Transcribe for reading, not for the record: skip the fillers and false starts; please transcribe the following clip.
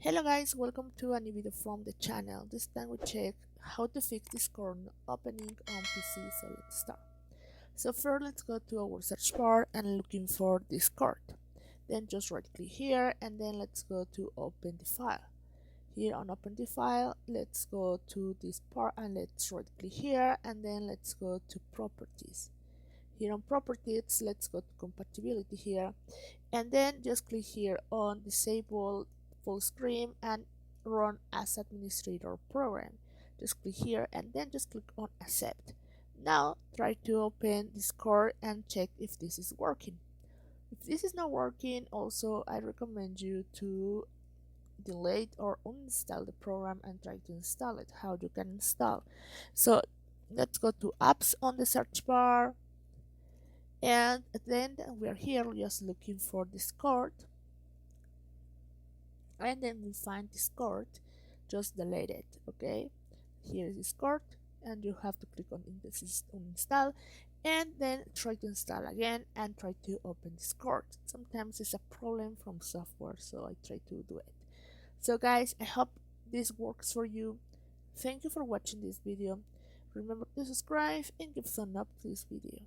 Hello guys, welcome to a new video from the channel. This time we check how to fix Discord not opening on PC, so let's start. So first let's go to our search bar and looking for Discord. Then just right click here and then let's go to open the file. Here on open the file, let's go to this part and let's right click here and then let's go to properties. Here on properties, let's go to compatibility here and then just click here on disable full screen and run as administrator program. Just click here and then just click on accept. Now try to open Discord and check if this is working. If this is not working, also I recommend you to delete or uninstall the program and try to install it. How you can install? So let's go to apps on the search bar, and then we are here just looking for Discord, and then we find Discord, just delete it. Okay, here is Discord and you have to click on uninstall and then try to install again and try to open Discord. Sometimes it's a problem from software, so I try to do it. So guys, I hope this works for you. Thank you for watching this video. Remember to subscribe and give thumbs up to this video.